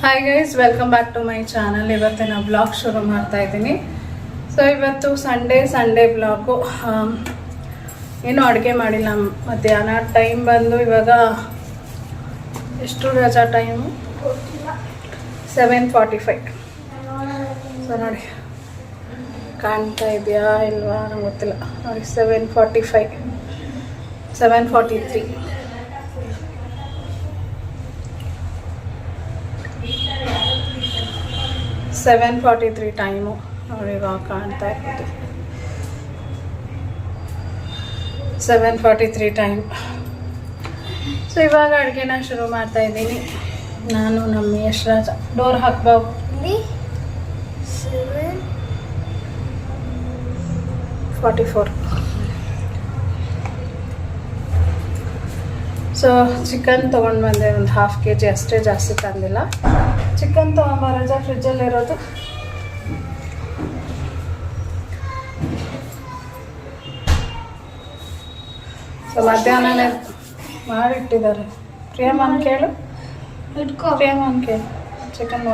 Hi guys, welcome back to my channel. ಇವತ್ತಿನ blog ಶುರು ಮಾಡ್ತಾ ಇದ್ದೀನಿ. ಸೊ ಇವತ್ತು ಸಂಡೇ ಬ್ಲಾಗು. ಏನೂ ಅಡುಗೆ ಮಾಡಿಲ್ಲ. ಮಧ್ಯಾಹ್ನ ಟೈಮ್ ಬಂದು ಇವಾಗ ಎಷ್ಟು ರಜಾ ಟೈಮು 7:45. ಸೊ ನೋಡಿ, ಕಾಣ್ತಾ ಇದೆಯಾ ಇಲ್ವಾ ನಂಗೆ ಗೊತ್ತಿಲ್ಲ. ನೋಡಿ 7:45 7:43 7:43 ಟೈಮು ನೋಡಿ. ಇವಾಗ ಕಾಣ್ತಾ ಇರ್ಬೋದು 7:43 ಟೈಮ್. ಸೊ ಇವಾಗ ಅಡುಗೆನ ಶುರು ಮಾಡ್ತಾ ಇದ್ದೀನಿ. ನಾನು ನಮ್ಮ ಯಶ್ರಾಜ. ಡೋರ್ ಹಾಕ್ಬಾವು. 7:44. ಸೊ ಚಿಕನ್ ತೊಗೊಂಡು ಬಂದೆ, ಒಂದು 1/2 kg ಅಷ್ಟೇ, ಜಾಸ್ತಿ ತಂದಿಲ್ಲ. ಚಿಕನ್ ತೊಗೊಂಬರಜ ಫ್ರಿಜ್ಜಲ್ಲಿರೋದು. ಸೊ ಮಧ್ಯಾಹ್ನನೇ ಮಾಡಿಟ್ಟಿದ್ದಾರೆ. ಪ್ರಿಯಮ್ಮನ್ ಕೇಳು, ಪ್ರಿಯಮ್ಮನ್ ಕೇಳು. ಚಿಕನ್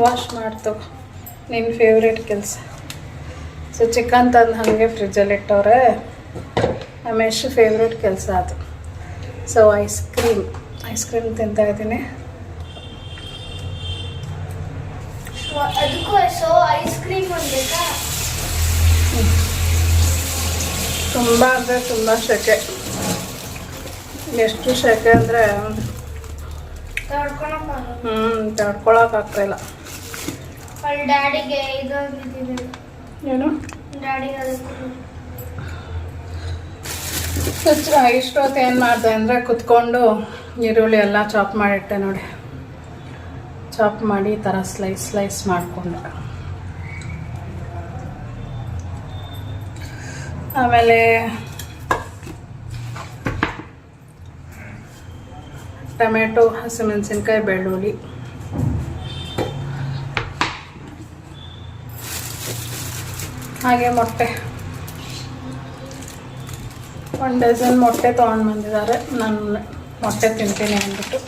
ವಾಶ್ ಮಾಡ್ತು. ನಿನ್ನ ಫೇವ್ರೇಟ್ ಕೆಲಸ. ಸೊ ಚಿಕನ್ ತಂದು ಹಾಗೆ ಫ್ರಿಜ್ಜಲ್ಲಿ ಇಟ್ಟವ್ರೆ. ನಮ್ಮ ಎಷ್ಟು ಫೇವ್ರೇಟ್ ಕೆಲಸ ಅದು. ಸೊ ಐಸ್ ಕ್ರೀಮ್ ತಿಂತಾ ಇದ್ದೀನಿ. ತುಂಬ ಅಂದರೆ ತುಂಬ ಸೆಕೆ. ಎಷ್ಟು ಸೆಕೆ ಅಂದರೆ ತಡ್ಕೊಳಕ್ಕಾಗ್ತಾಯಿಲ್ಲ. ಡ್ಯಾಡಿಗೆ ಏನು ಇಷ್ಟೊತ್ತು ಏನು ಮಾಡಿದೆ ಅಂದರೆ ಕುತ್ಕೊಂಡು ಈರುಳ್ಳಿ ಎಲ್ಲ ಚಾಪ್ ಮಾಡಿಟ್ಟೆ ನೋಡಿ. ಚಾಪ್ ಮಾಡಿ ಈ ಥರ ಸ್ಲೈಸ್ ಮಾಡಿಕೊಂಡೆ. ಆಮೇಲೆ ಟೊಮೆಟೊ, ಹಸಿಮೆಣಸಿನ್ಕಾಯಿ, ಬೆಳ್ಳುಳ್ಳಿ, ಹಾಗೆ ಮೊಟ್ಟೆ. 1 ಡಜನ್ ಮೊಟ್ಟೆ ತೊಗೊಂಡು ಬಂದಿದ್ದಾರೆ. ನಾನು ಮೊಟ್ಟೆ ತಿಂತೀನಿ ಅಂದ್ಬಿಟ್ಟು.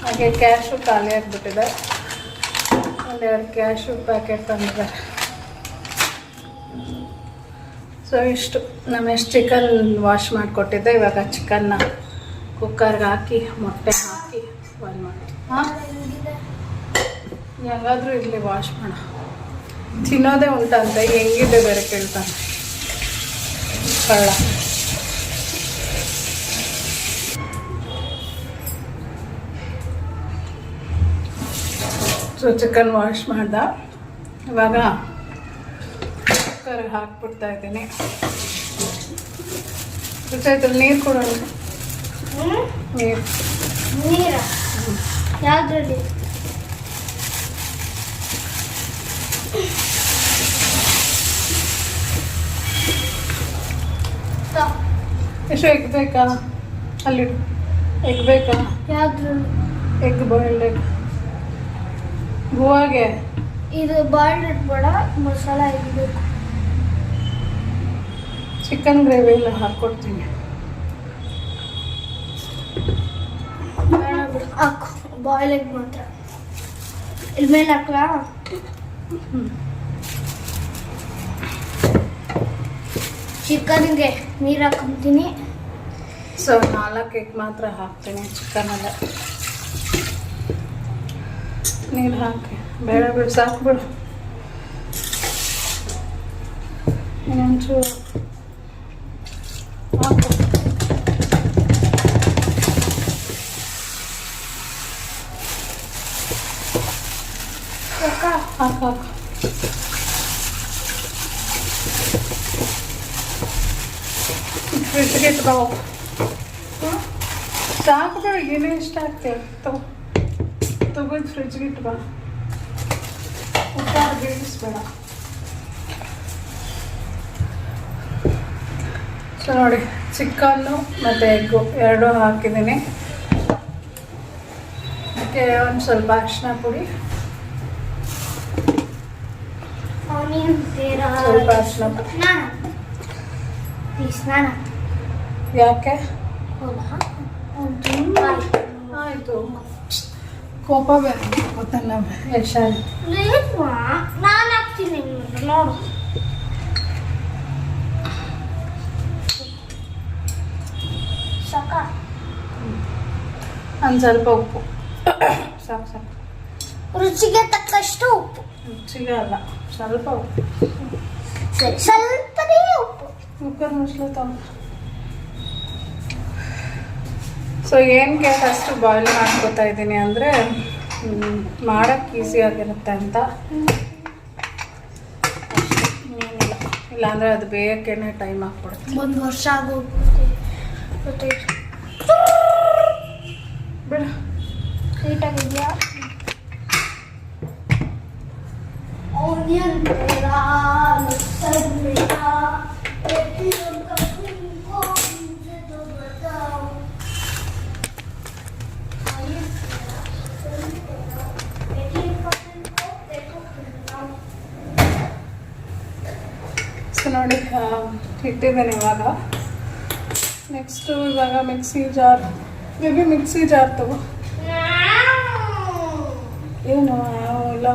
ಹಾಗೆ ಕ್ಯಾಶು ಖಾಲಿ ಆಗಿಬಿಟ್ಟಿದೆ. 1-2 ಕ್ಯಾಶು ಪ್ಯಾಕೆಟ್ ತಂದಿದ್ದಾರೆ. ಸೊ ಇಷ್ಟು ಎಷ್ಟು ಚಿಕನ್ ವಾಶ್ ಮಾಡಿಕೊಟ್ಟಿದ್ದೆ. ಇವಾಗ ಚಿಕನ್ನ ಕುಕ್ಕರ್ಗೆ ಹಾಕಿ ಮೊಟ್ಟೆ ಹಾಕಿ ಬಾಯ್ಲ್ ಮಾಡಿ. ಹೆಂಗಾದರೂ ಇರಲಿ, ವಾಶ್ ಮಾಡ. ತಿನ್ನೋದೇ ಉಂಟಂತೆ, ಹೆಂಗಿದೆ ಬೇರೆ ಕೇಳ್ತಾನೆ ಕಳ್ಳ. ಸೊ ಚಿಕನ್ ವಾಶ್ ಮಾಡ್ದ. ಇವಾಗ ಕುಕ್ಕರ್ಗೆ ಹಾಕ್ಬಿಡ್ತಾ ಇದ್ದೀನಿ. ರುಚಾಯ್ತಲ್ಲಿ ನೀರು ಕೊಡೋಣ. ನೀರ ಯಾವ್ದ್ರಲ್ಲಿ? ಎಷ್ಟು ಎಗ್ ಬೇಕಾ? ಅಲ್ಲಿ ಎಗ್ ಬೇಕಾ? ಯಾವ್ದ್ರಲ್ಲಿ? Egg, boiled egg. ಹೂವಾಗೆ ಇದು ಬಾಯ್ಲ್ಡ್ ಇಟ್ಬೇಡ, ಮಸಾಲ ಇರಬೇಕು. ಚಿಕನ್ ಗ್ರೇವಿ ಎಲ್ಲ ಹಾಕ್ಕೊಡ್ತೀನಿ. ಹಾಕು, ಬಾಯ್ಲ್ ಎಗ್ ಮಾತ್ರ. ಇಲ್ಲಿ ಮೇಲೆ ಹಾಕ್ಲಾ? ಚಿಕನ್ಗೆ ನೀರು ಹಾಕೊಂತೀನಿ. ಸೊ 4 ಎಗ್ ಮಾತ್ರ ಹಾಕ್ತೀನಿ ಚಿಕನಲ್ಲ. ನೀರು ಹಾಕಿ ಬೇಡ ಬಿಡು, ಸಾಕು ಬಿಡು. ಇನ್ನೊಂಚೂರು ಹಾಕು. ಹಾಕು. ಫ್ರಿಜ್ಗೆ ಇಟ್ಕೋ. ಸಾಕು ಬಿಡು, ಏನೇ ಇಷ್ಟ ಆಗ್ತೇವೆ ತಗೋದು ಫ್ರಿಜ್ಗೆ ಇಟ್ಕೋ. ಉಪ್ಪಾರು ಬೇಯಿಸ್ಬೇಡ. ಸೊ ನೋಡಿ, ಚಿಕನ್ನು ಮತ್ತು ಎಗ್ಗು ಎರಡೂ ಹಾಕಿದ್ದೀನಿ. ಅದಕ್ಕೆ ಒಂದು ಸ್ವಲ್ಪ ಅರಿಶಿನ ಪುಡಿ, ನೀನು ತೇರಾ ಸ್ವಲ್ಪ ಅರ್ಶಿನ ನಾನು ಪ್ಲೀಸ್ ನಾನು ಯಾಕೆ ಹೌದಾ ಆಯಿತು ಕೋಪ ಬೇರೆ ಗೊತ್ತಲ್ಲ ಯಶಾಲಿ ನಾನು ಹಾಕ್ತೀನಿ ನೋಡು ಸಾಕ ಒಂದು ಸ್ವಲ್ಪ ಉಪ್ಪು ಸಾಕು ಸಾಕು ರುಚಿಗೆ ತಕ್ಕಷ್ಟು ಉಪ್ಪು ರುಚಿಗೆ ಅಲ್ಲ ಸ್ವಲ್ಪ ಉಪ್ಪು ಸರಿ ಸ್ವಲ್ಪನೇ ಉಪ್ಪು ಕುಕ್ಕರ್ ಮುಚ್ಚಲು ತಗೊಂಡು ಸೊ ಏನಕ್ಕೆ ಫಸ್ಟ್ ಬಾಯ್ಲ್ ಮಾಡ್ಕೊತಾ ಇದ್ದೀನಿ ಅಂದರೆ ಮಾಡೋಕ್ಕೆ ಈಸಿ ಆಗಿರುತ್ತೆ ಅಂತ ಅಷ್ಟೇ, ಏನಿಲ್ಲ. ಇಲ್ಲಾಂದರೆ ಅದು ಬೇಯಕ್ಕೇನೆ ಟೈಮ್ ಆಗ್ಬಿಡುತ್ತೆ. 1 ವರ್ಷ ಆಗೋಗುತ್ತೆ ಬಿಡು ನೀಟಾಗಿದೆಯಾ ಆನಿಯನ್ ಸೊ ನೋಡಿ ಇಟ್ಟಿದ್ದೇನೆ ಇವಾಗ. ನೆಕ್ಸ್ಟು ಇವಾಗ mixie jar, maybe mixie jar ತಗೋ. ಏನು ಇಲ್ಲ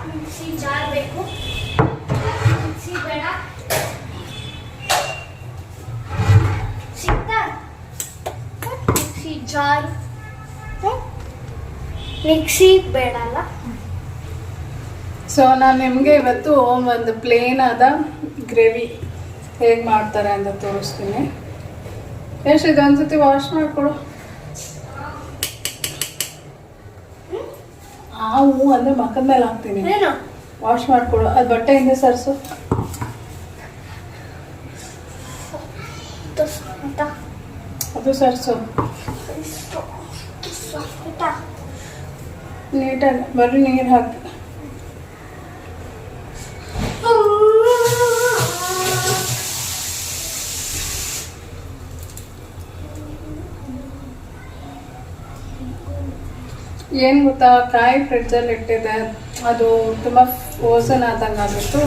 ಮಿಕ್ಸಿ ಜಾರ್ ಬೇಕು, ಮಿಕ್ಸಿ ಬೇಡ ಸಿಗ್ತಾ ಮಿಕ್ಸಿ ಜಾರ್ ಮಿಕ್ಸಿ ಬೇಡ ಅಲ್ಲ. ಸೊ ನಾನು ನಿಮಗೆ ಇವತ್ತು ಒಂದು ಪ್ಲೇನ್ ಆದ ಗ್ರೇವಿ ಹೇಗೆ ಮಾಡ್ತಾರೆ ಅಂತ ತೋರಿಸ್ತೀನಿ. ಎಷ್ಟು ಇದೊಂದ್ಸತಿ ವಾಶ್ ಮಾಡಿಕೊಡು. ಹೂ ಅಂದರೆ ಮಕ್ಕದ ಮೇಲೆ ಹಾಕ್ತೀನಿ, ಏನು ವಾಶ್ ಮಾಡಿಕೊಡು. ಅದು ಬಟ್ಟೆಯಿಂದ ಸರ್ಸು. ಅದು ಸರ್ಸು ನೀಟಾಗಿ, ಬರೀ ನೀರು ಹಾಕಿ. ಏನು ಗೊತ್ತಾ, ಕಾಯಿ ಫ್ರಿಡ್ಜಲ್ಲಿ ಇಟ್ಟಿದೆ, ಅದು ತುಂಬ ಫ್ರೋಸನ್ ಆದಂಗೆ ಆಗಿತ್ತು.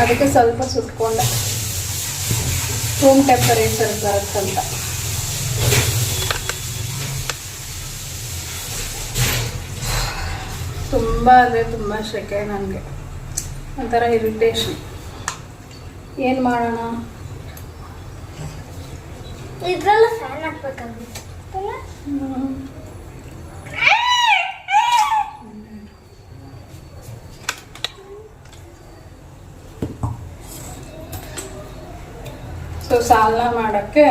ಅದಕ್ಕೆ ಸ್ವಲ್ಪ ಸುಟ್ಕೊಂಡೆ, ರೂಮ್ ಟೆಂಪರೇಚರ್ ಬರುತ್ತಂತ. ತುಂಬ ಅಂದರೆ ತುಂಬ ಸೆಕೆ, ನನಗೆ ಒಂಥರ ಇರಿಟೇಷನ್. ಏನು ಮಾಡೋಣ? ಇದ್ರಲ್ಲ ಫ್ಯಾನ್ ಹಾಕ್ಬೇಕಾಗುತ್ತೆ. ಸೊ ಸಾಲ್ನ ಮಾಡೋಕ್ಕೆ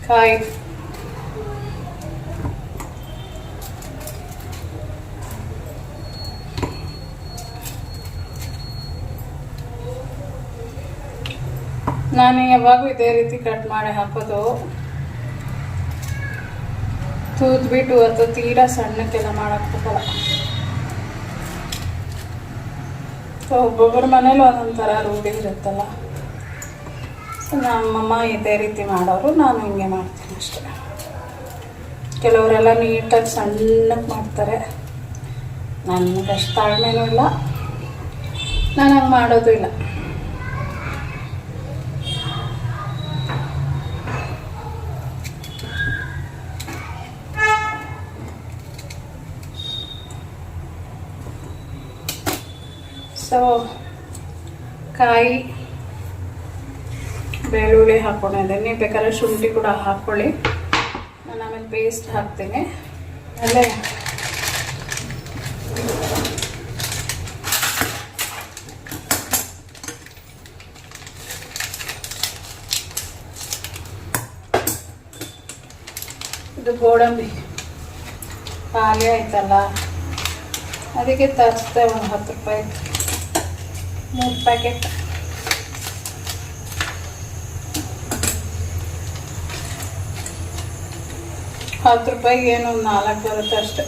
ಕಾಯಿ ನಾನು ಯಾವಾಗೂ ಇದೇ ರೀತಿ ಕಟ್ ಮಾಡಿ ಹಾಕೋದು. ತೂದ್ಬಿಟ್ಟು ಅಥವಾ ತೀರಾ ಸಣ್ಣಕ್ಕೆಲ್ಲ ಮಾಡೋಕ್ಕೋಗಲ್ಲ. ಸೊ ಒಬ್ಬೊಬ್ಬರ ಮನೇಲಿ ಒಂದೊಂಥರ ರೂಢಿ ಇರುತ್ತಲ್ಲ. ಸೊ ನಮ್ಮಮ್ಮ ಇದೇ ರೀತಿ ಮಾಡೋರು, ನಾನು ಹಿಂಗೆ ಮಾಡ್ತೀನಿ ಅಷ್ಟೇ. ಕೆಲವರೆಲ್ಲ ನೀಟಾಗಿ ಸಣ್ಣಕ್ಕೆ ಮಾಡ್ತಾರೆ, ನನಗೆ ಅಷ್ಟು ತಾಳ್ಮೆನೂ ಇಲ್ಲ, ನಾನು ಹಂಗೆ ಮಾಡೋದು ಇಲ್ಲ. ಸೊ ಕಾಯಿ ಬೆಳ್ಳುಳ್ಳಿ ಹಾಕ್ಕೊಂಡಿದ್ದೀನಿ, ನೀವು ಬೇಕಾದ್ರೆ ಶುಂಠಿ ಕೂಡ ಹಾಕ್ಕೊಳ್ಳಿ. ನಾನು ಆಮೇಲೆ ಪೇಸ್ಟ್ ಹಾಕ್ತೀನಿ. ಅಲ್ಲೇ ಇದು ಗೋಡಂಬಿ ಖಾಲಿ ಆಯ್ತಲ್ಲ, ಅದಕ್ಕೆ ತರಿಸ್ದೆ. ಒಂದು 10 ರೂಪಾಯಿ 3 ಪ್ಯಾಕೆಟ್. ₹10 ಏನೋ ಒಂದು 4 ಬರುತ್ತೆ ಅಷ್ಟೆ.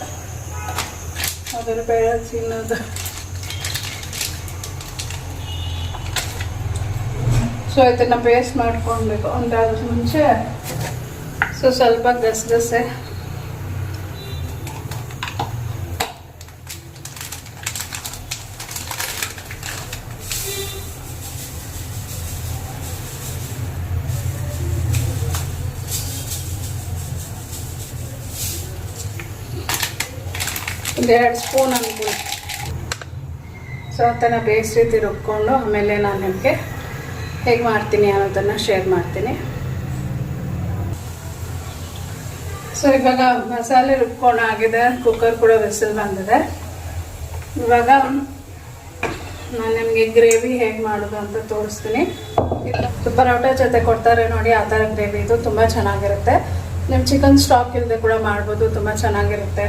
ಅದರ ಬೇಡ ತಿನ್ನೋದು. ಸೊ ಇದನ್ನು ಪೇಸ್ಟ್ ಮಾಡ್ಕೊಳ್ಬೇಕು. ಅಂದರೆ ಅದ್ರ ಮುಂಚೆ ಸೊ ಸ್ವಲ್ಪ ಗಸಗಸೆ ಒಂದು 2 ಸ್ಪೂನ್ ಅನ್ಕೊಳ್ಳಿ. ಸೊ ಅದನ್ನು ಬೇಸ್ ರೀತಿ ರುಬ್ಕೊಂಡು ಆಮೇಲೆ ನಾನು ನಿಮಗೆ ಹೇಗೆ ಮಾಡ್ತೀನಿ ಅನ್ನೋದನ್ನು ಶೇರ್ ಮಾಡ್ತೀನಿ. ಸೊ ಇವಾಗ ಮಸಾಲೆ ರುಬ್ಕೊಂಡಾಗಿದೆ, ಕುಕ್ಕರ್ ಕೂಡ ವಿಸಿಲ್ ಬಂದಿದೆ. ಇವಾಗ ನಾನು ನಿಮಗೆ ಗ್ರೇವಿ ಹೇಗೆ ಮಾಡೋದು ಅಂತ ತೋರಿಸ್ತೀನಿ. ಪರೋಟ ಜೊತೆ ಕೊಡ್ತಾರೆ ನೋಡಿ, ಆ ಥರ ಗ್ರೇವಿ ಇದು ತುಂಬ ಚೆನ್ನಾಗಿರುತ್ತೆ. ನೀವು ಚಿಕನ್ ಸ್ಟಾಕ್ ಇಲ್ಲದೆ ಕೂಡ ಮಾಡ್ಬೋದು, ತುಂಬ ಚೆನ್ನಾಗಿರುತ್ತೆ.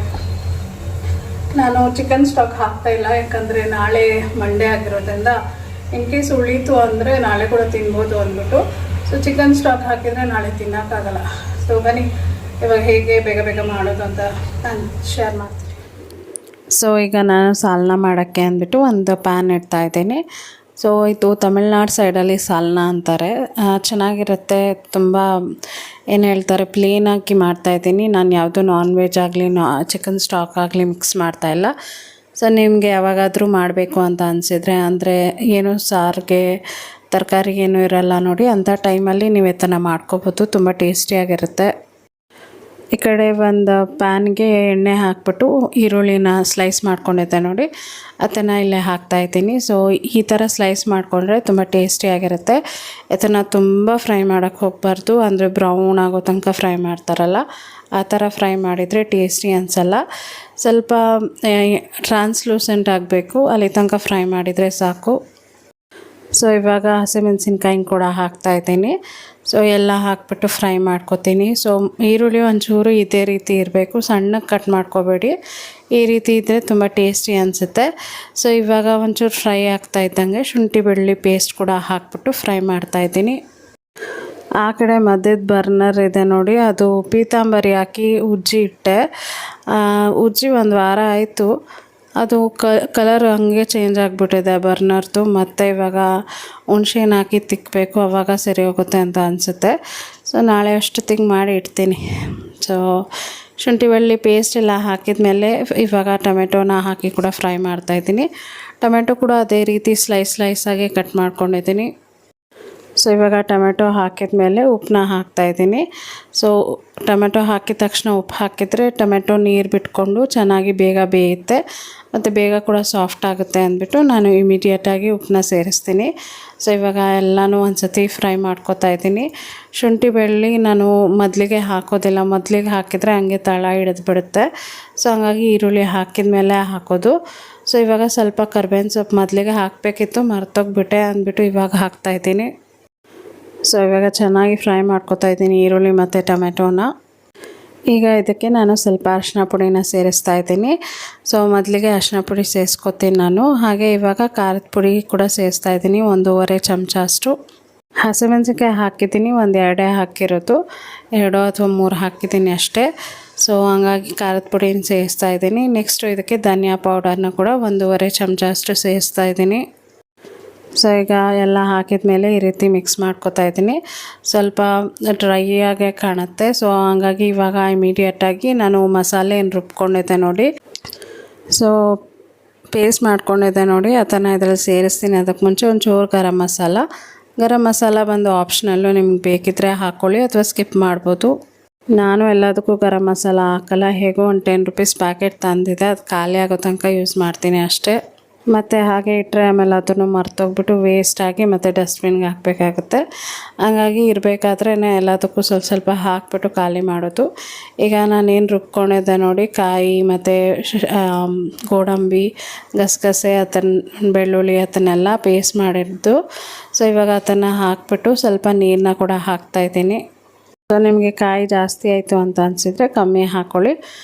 ನಾನು ಚಿಕನ್ ಸ್ಟಾಕ್ ಹಾಕ್ತಾ ಇಲ್ಲ, ಯಾಕಂದರೆ ನಾಳೆ ಮಂಡೇ ಆಗಿರೋದ್ರಿಂದ ಇನ್ ಕೇಸ್ ಉಳೀತು ಅಂದರೆ ನಾಳೆ ಕೂಡ ತಿನ್ಬೋದು ಅಂದ್ಬಿಟ್ಟು. ಸೊ ಚಿಕನ್ ಸ್ಟಾಕ್ ಹಾಕಿದರೆ ನಾಳೆ ತಿನ್ನೋಕ್ಕಾಗಲ್ಲ. ಸೊ ಬನ್ನಿ ಇವಾಗ ಹೇಗೆ ಬೇಗ ಬೇಗ ಮಾಡೋದು ಅಂತ ನಾನು ಶೇರ್ ಮಾಡ್ತೀನಿ. ಸೊ ಈಗ ನಾನು ಸಾಲ್ನ ಮಾಡೋಕ್ಕೆ ಅಂದ್ಬಿಟ್ಟು ಒಂದು ಪ್ಯಾನ್ ಇಡ್ತಾ ಇದ್ದೀನಿ. ಸೊ ಇದು ತಮಿಳ್ನಾಡು ಸೈಡಲ್ಲಿ ಸಾಲ್ನ ಅಂತಾರೆ, ಚೆನ್ನಾಗಿರುತ್ತೆ. ತುಂಬ ಏನು ಹೇಳ್ತಾರೆ, ಪ್ಲೇನಾಗಿ ಮಾಡ್ತಾಯಿದ್ದೀನಿ ನಾನು. ಯಾವುದು ನಾನ್ ವೆಜ್ ಆಗಲಿ ಚಿಕನ್ ಸ್ಟಾಕ್ ಆಗಲಿ ಮಿಕ್ಸ್ ಮಾಡ್ತಾಯಿಲ್ಲ. ಸೊ ನಿಮಗೆ ಯಾವಾಗಾದರೂ ಮಾಡಬೇಕು ಅಂತ ಅನಿಸಿದರೆ, ಅಂದರೆ ಏನು ಸಾರಿಗೆ ತರಕಾರಿ ಏನೂ ಇರಲ್ಲ ನೋಡಿ, ಅಂಥ ಟೈಮಲ್ಲಿ ನೀವು ಇದನ್ನು ಮಾಡ್ಕೋಬೋದು, ತುಂಬ ಟೇಸ್ಟಿಯಾಗಿರುತ್ತೆ. ಈ ಕಡೆ ಒಂದು ಪ್ಯಾನ್ಗೆ ಎಣ್ಣೆ ಹಾಕ್ಬಿಟ್ಟು ಈರುಳ್ಳಿನ ಸ್ಲೈಸ್ ಮಾಡ್ಕೊಂಡಿದ್ದೆ ನೋಡಿ, ಅದನ್ನು ಇಲ್ಲೇ ಹಾಕ್ತಾಯಿದ್ದೀನಿ. ಸೊ ಈ ಥರ ಸ್ಲೈಸ್ ಮಾಡಿಕೊಂಡ್ರೆ ತುಂಬ ಟೇಸ್ಟಿಯಾಗಿರುತ್ತೆ. ಇದನ್ನು ತುಂಬ ಫ್ರೈ ಮಾಡೋಕ್ಕೆ ಹೋಗಬಾರ್ದು, ಅಂದರೆ ಬ್ರೌನ್ ಆಗೋ ತನಕ ಫ್ರೈ ಮಾಡ್ತಾರಲ್ಲ ಆ ಥರ ಫ್ರೈ ಮಾಡಿದರೆ ಟೇಸ್ಟಿ ಅನಿಸಲ್ಲ. ಸ್ವಲ್ಪ ಟ್ರಾನ್ಸ್ಲೂಸೆಂಟ್ ಆಗಬೇಕು, ಅಲ್ಲಿ ತನಕ ಫ್ರೈ ಮಾಡಿದರೆ ಸಾಕು. ಸೊ ಇವಾಗ ಹಸಿಮೆಣಸಿನ್ಕಾಯಿ ಕೂಡ ಹಾಕ್ತಾಯಿದ್ದೀನಿ. ಸೊ ಎಲ್ಲ ಹಾಕ್ಬಿಟ್ಟು ಫ್ರೈ ಮಾಡ್ಕೊತೀನಿ. ಸೊ ಈರುಳ್ಳಿ ಒಂಚೂರು ಇದೇ ರೀತಿ ಇರಬೇಕು, ಸಣ್ಣಗೆ ಕಟ್ ಮಾಡ್ಕೋಬೇಡಿ. ಈ ರೀತಿ ಇದ್ದರೆ ತುಂಬ ಟೇಸ್ಟಿ ಅನಿಸುತ್ತೆ. ಸೊ ಇವಾಗ ಒಂಚೂರು ಫ್ರೈ ಆಗ್ತಾ ಇದ್ದಂಗೆ ಶುಂಠಿ ಬೆಳ್ಳುಳ್ಳಿ ಪೇಸ್ಟ್ ಕೂಡ ಹಾಕ್ಬಿಟ್ಟು ಫ್ರೈ ಮಾಡ್ತಾಯಿದ್ದೀನಿ. ಆ ಕಡೆ ಮಧ್ಯದ ಬರ್ನರ್ ಇದೆ ನೋಡಿ, ಅದು ಪೀತಾಂಬರಿ ಹಾಕಿ ಉಜ್ಜಿ ಇಟ್ಟೆ. ಉಜ್ಜಿ 1 ವಾರ ಆಯಿತು, ಅದು ಕಲರ್ ಹಂಗೆ ಚೇಂಜ್ ಆಗಿಬಿಟ್ಟಿದೆ ಬರ್ನರ್ದು. ಮತ್ತು ಇವಾಗ ಹುಣ್ಸೆಹಣ್ಣು ಹಾಕಿ ತಿಕ್ಕಬೇಕು, ಆವಾಗ ಸರಿ ಹೋಗುತ್ತೆ ಅಂತ ಅನಿಸುತ್ತೆ. ಸೊ ನಾಳೆ ಅಷ್ಟೊತ್ತಿಗೆ ಮಾಡಿ ಇಡ್ತೀನಿ. ಸೊ ಶುಂಠಿ ಬೆಳ್ಳುಳ್ಳಿ ಪೇಸ್ಟ್ ಎಲ್ಲ ಹಾಕಿದ ಮೇಲೆ ಇವಾಗ ಟೊಮೆಟೊನ ಹಾಕಿ ಕೂಡ ಫ್ರೈ ಮಾಡ್ತಾಯಿದ್ದೀನಿ. ಟೊಮೆಟೊ ಕೂಡ ಅದೇ ರೀತಿ ಸ್ಲೈಸಾಗಿ ಕಟ್ ಮಾಡ್ಕೊಂಡಿದ್ದೀನಿ. ಸೊ ಇವಾಗ ಟೊಮೆಟೊ ಹಾಕಿದ ಮೇಲೆ ಉಪ್ಪನ್ನ ಹಾಕ್ತಾಯಿದ್ದೀನಿ. ಸೊ ಟೊಮೆಟೊ ಹಾಕಿದ ತಕ್ಷಣ ಉಪ್ಪು ಹಾಕಿದರೆ ಟೊಮೆಟೊ ನೀರು ಬಿಟ್ಕೊಂಡು ಚೆನ್ನಾಗಿ ಬೇಗ ಬೇಯುತ್ತೆ ಮತ್ತು ಬೇಗ ಕೂಡ ಸಾಫ್ಟ್ ಆಗುತ್ತೆ ಅಂದ್ಬಿಟ್ಟು ನಾನು ಇಮಿಡಿಯೇಟಾಗಿ ಉಪ್ಪನ್ನ ಸೇರಿಸ್ತೀನಿ. ಸೊ ಇವಾಗ ಎಲ್ಲನೂ ಒಂದು ಸತಿ ಫ್ರೈ ಮಾಡ್ಕೊತಾ ಇದ್ದೀನಿ. ಶುಂಠಿ ಬೆಳ್ಳುಳ್ಳಿ ನಾನು ಮೊದಲಿಗೆ ಹಾಕೋದಿಲ್ಲ, ಮೊದಲಿಗೆ ಹಾಕಿದರೆ ಹಂಗೆ ತಳ ಹಿಡಿದು ಬಿಡುತ್ತೆ. ಸೊ ಹಂಗಾಗಿ ಈರುಳ್ಳಿ ಹಾಕಿದ ಮೇಲೆ ಹಾಕೋದು. ಸೊ ಇವಾಗ ಸ್ವಲ್ಪ ಕರ್ಬೇವಿನ ಸೊಪ್ಪು ಮೊದಲಿಗೆ ಹಾಕಬೇಕಿತ್ತು, ಮರ್ತೋಗ್ಬಿಟ್ಟೆ ಅಂದ್ಬಿಟ್ಟು ಇವಾಗ ಹಾಕ್ತಾಯಿದ್ದೀನಿ. ಸೊ ಇವಾಗ ಚೆನ್ನಾಗಿ ಫ್ರೈ ಮಾಡ್ಕೊತಾ ಇದ್ದೀನಿ ಈರುಳ್ಳಿ ಮತ್ತು ಟೊಮೆಟೊನ. ಈಗ ಇದಕ್ಕೆ ನಾನು ಸ್ವಲ್ಪ ಅರಿಶಿನ ಪುಡಿನ ಸೇರಿಸ್ತಾ ಇದ್ದೀನಿ. ಸೊ ಮೊದಲಿಗೆ ಅರಿಶಿನ ಪುಡಿ ಸೇರಿಸ್ಕೊತೀನಿ ನಾನು. ಹಾಗೆ ಇವಾಗ ಖಾರದ ಪುಡಿ ಕೂಡ ಸೇರಿಸ್ತಾ ಇದ್ದೀನಿ, 1.5 ಚಮಚ ಅಷ್ಟು. ಹಸಿಮೆಣಸಿನ್ಕಾಯಿ ಹಾಕಿದ್ದೀನಿ, 1-2 ಹಾಕಿರೋದು, 2 ಅಥವಾ 3 ಹಾಕಿದ್ದೀನಿ ಅಷ್ಟೇ. ಸೊ ಹಂಗಾಗಿ ಖಾರದ ಪುಡಿನ ಸೇರಿಸ್ತಾ ಇದ್ದೀನಿ. ನೆಕ್ಸ್ಟು ಇದಕ್ಕೆ ಧನಿಯಾ ಪೌಡರ್ನ ಕೂಡ 1.5 ಚಮಚ ಅಷ್ಟು ಸೇರಿಸ್ತಾ ಇದ್ದೀನಿ. ಸೊ ಈಗ ಎಲ್ಲ ಹಾಕಿದ ಮೇಲೆ ಈ ರೀತಿ ಮಿಕ್ಸ್ ಮಾಡ್ಕೊತಾ ಇದ್ದೀನಿ. ಸ್ವಲ್ಪ ಡ್ರೈಯಾಗೆ ಕಾಣುತ್ತೆ. ಸೊ ಹಂಗಾಗಿ ಇವಾಗ ಇಮಿಡಿಯೇಟಾಗಿ ನಾನು ಮಸಾಲೆ ಏನು ರುಬ್ಕೊಂಡಿದ್ದೆ ನೋಡಿ, ಸೊ ಪೇಸ್ಟ್ ಮಾಡ್ಕೊಂಡಿದ್ದೆ ನೋಡಿ, ಅದನ್ನು ಇದರಲ್ಲಿ ಸೇರಿಸ್ತೀನಿ. ಅದಕ್ಕೆ ಮುಂಚೆ ಒಂಚೂರು ಗರಂ ಮಸಾಲ ಬಂದು ಆಪ್ಷನಲ್ಲು, ನಿಮ್ಗೆ ಬೇಕಿದ್ದರೆ ಹಾಕ್ಕೊಳ್ಳಿ ಅಥವಾ ಸ್ಕಿಪ್ ಮಾಡ್ಬೋದು. ನಾನು ಎಲ್ಲದಕ್ಕೂ ಗರಂ ಮಸಾಲ ಹಾಕಲ್ಲ, ಹೇಗೋ ಒಂದು 10 ರೂಪೀಸ್ ಪ್ಯಾಕೆಟ್ ತಂದಿದೆ, ಅದು ಖಾಲಿ ಆಗೋ ತನಕ ಯೂಸ್ ಮಾಡ್ತೀನಿ ಅಷ್ಟೇ. ಮತ್ತು ಹಾಗೆ ಇಟ್ಟರೆ ಆಮೇಲೆ ಅದನ್ನು ಮರ್ತೋಗ್ಬಿಟ್ಟು ವೇಸ್ಟಾಗಿ ಮತ್ತು ಡಸ್ಟ್ಬಿನ್ಗೆ ಹಾಕಬೇಕಾಗುತ್ತೆ. ಹಂಗಾಗಿ ಇರಬೇಕಾದ್ರೇ ಎಲ್ಲದಕ್ಕೂ ಸ್ವಲ್ಪ ಹಾಕ್ಬಿಟ್ಟು ಖಾಲಿ ಮಾಡೋದು. ಈಗ ನಾನೇನು ರುಬ್ಕೊಂಡಿದ್ದೆ ನೋಡಿ, ಕಾಯಿ ಮತ್ತು ಗೋಡಂಬಿ, ಗಸಗಸೆ, ಬೆಳ್ಳುಳ್ಳಿ ಅದನ್ನೆಲ್ಲ ಪೇಸ್ಟ್ ಮಾಡಿದ್ದು. ಸೊ ಇವಾಗ ಅದನ್ನು ಹಾಕ್ಬಿಟ್ಟು ಸ್ವಲ್ಪ ನೀರನ್ನ ಕೂಡ ಹಾಕ್ತಾಯಿದ್ದೀನಿ. ಸೊ ನಿಮಗೆ ಕಾಯಿ ಜಾಸ್ತಿ ಆಯಿತು ಅಂತ ಅನಿಸಿದರೆ ಕಮ್ಮಿ ಹಾಕ್ಕೊಳ್ಳಿ.